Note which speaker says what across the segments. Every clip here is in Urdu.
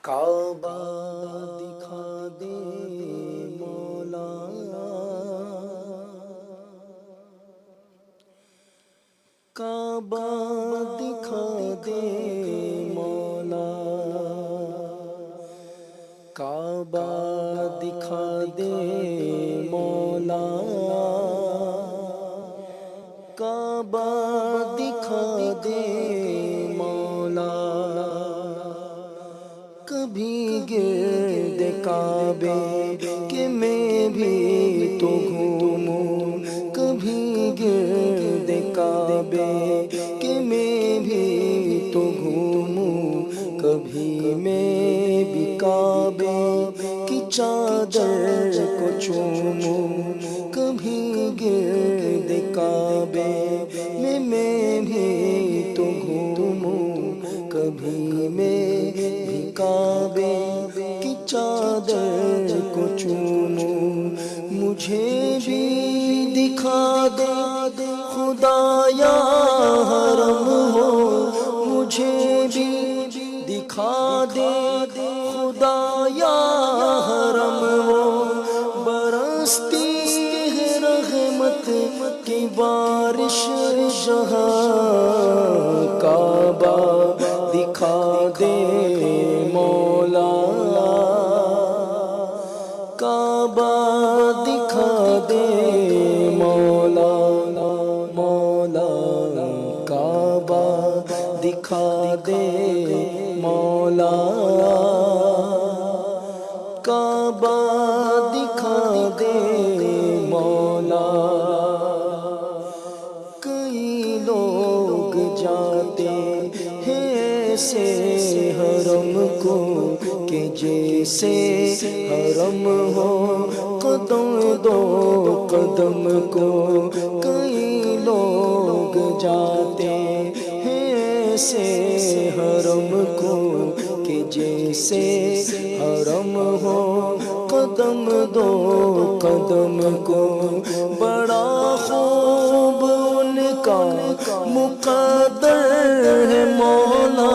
Speaker 1: کعبہ دکھا دے مولا، کعبہ دکھا دے مولا، کعبہ دکھا دے مولا، کعبہ دکھا دے مولا، کبھی گرد کعبے کہ میں بھی تو گھوموں، کبھی گرد کعبے کہ میں بھی تو گھوموں، کبھی میں بھی کعبے کی چادر کو چوموں، کبھی گرد کعبے میں بھی تو گھوموں، کبھی میں بھی کعبے کی چادر کو چوموں، مجھے بھی دکھا دے خدایا حرم ہو، مجھے بھی دکھا دے خدایا حرم ہو، برستی ہے رحمت کی بارش جہاں، کعبہ دکھا دے مولا، کعبہ دکھا دے مولا، مولا کعبہ دکھا دے مولا، کعبہ دکھا دے مولا، کئی لوگ جاتے ہیں ایسے حرم کو کہ جیسے حرم ہو قدم دو قدم کو، کئی لوگ جاتے ہیں ایسے حرم کو کہ جیسے حرم ہو قدم دو قدم کو، بڑا خوب ان کا مقدر ہے مولا،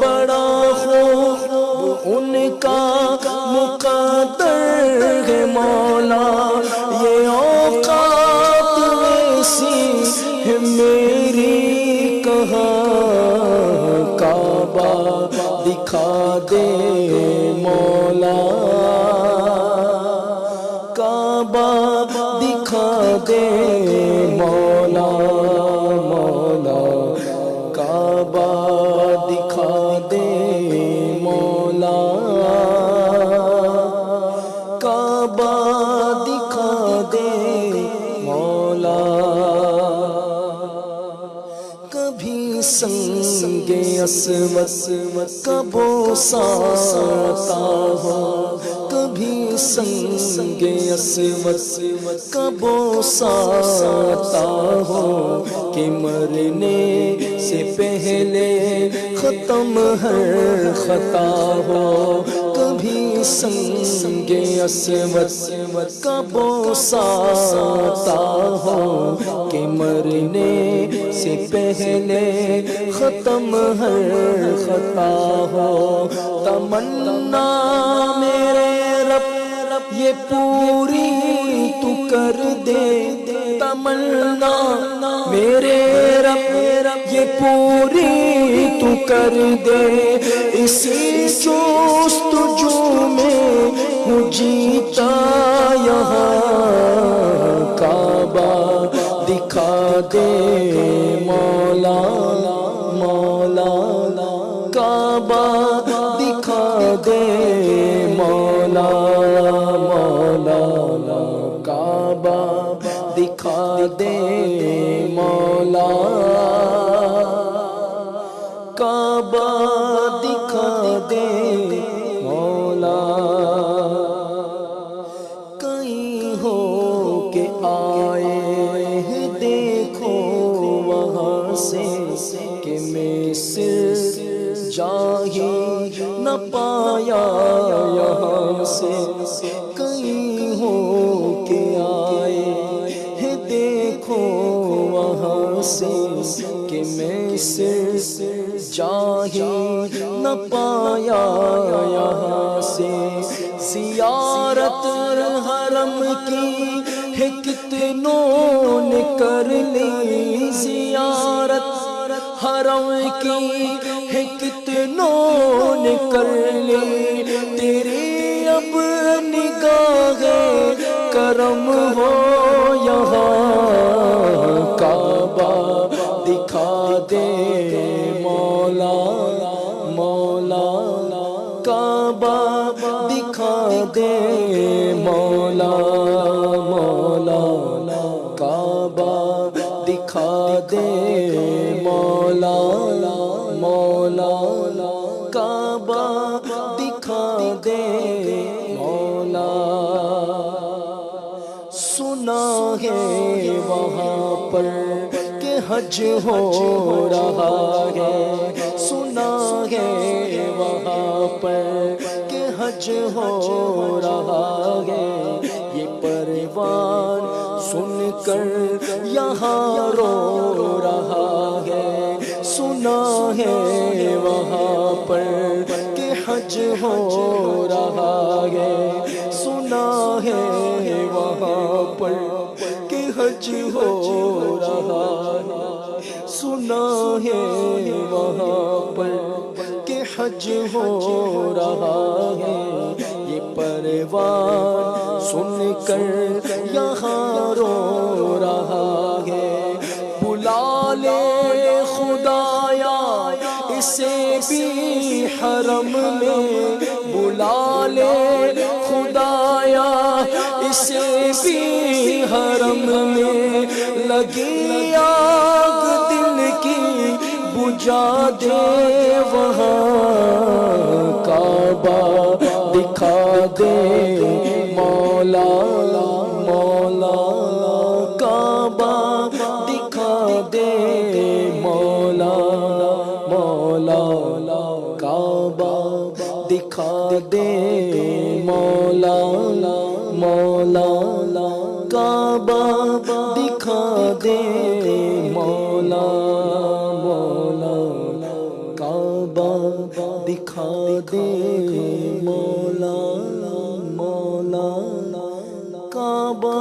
Speaker 1: بڑا خوب ان کا مقدر ہے مولا، یہ اوقات ایسی ہے میری کہاں، کعبہ دکھا دے مولا، کعبہ دکھا دے مولا، مولا کعبہ دکھا دے مولا، کعبہ دکھا دے مولا، کبھی سنگ اسود کا بوسہ آتا ہو، کبھی سنگ اسود کا بوسہ آتا ہو کہ مرنے سے پہلے ختم ہر خطا ہو، کبھی سنگ اسود کا بوسہ آتا ہو کہ مرنے سے پہلے ختم ہر خطا ہو، تمنا میرے رب یہ پوری تو کر دے، تمنا میرے رب یہ پوری تو کر دے، اسی جستجو میں ہوں جیتا یہاں، کعبہ دکھا دے مولا، مولا کعبہ دکھا دے مولا، مولا کعبہ دکھا دے مولا، کعبہ دکھا دے مولا، کہیں ہو کہ آئے ہیں دیکھو وہاں سے کہ مصر جا ہی نہ پایا یہاں سے، کہیں ہو کہ آئے ہیں دیکھو وہاں سے کہ مصر جا ہی نہ پایا سے زیارت حرم کی ہے کتنوں نے کر لی، زیارت حرم کی ہے کتنوں نے کر لی، تیری اب نگاہ کرم ہو یہاں کعبہ دکھا دے مولا، مولا کعبہ دکھا دے مولا، مولا کعبہ دکھا دے مولا، مولا کعبہ دکھا دے مولا۔ سنا ہے وہاں پر کہ حج ہو رہا ہے، سنا ہے وہاں پر کہ حج ہو رہا ہے، یہ پروان سن کر یہاں رو رہا ہے، سنا ہے وہاں پر کہ حج ہو رہا ہے، سنا ہے وہاں پر کہ حج ہو رہا ہے، سنا ہے وہاں پر کہ حج ہو رہا ہے، یہ پروان سن کر یہاں رو رہا ہے، بلا لے خدایا اسے بھی حرم میں، بلا لے خدایا اسے بھی حرم میں، لگی آگ دل کی بجھا دے وہاں کعبہ دکھا دے مولا، مولا کعبہ دکھا دے مولا، مولا کعبہ دکھا دے مولا، مولا کعبہ دکھا دے مولا، مولا کعبہ دکھا دے مولا، مولا کعبہ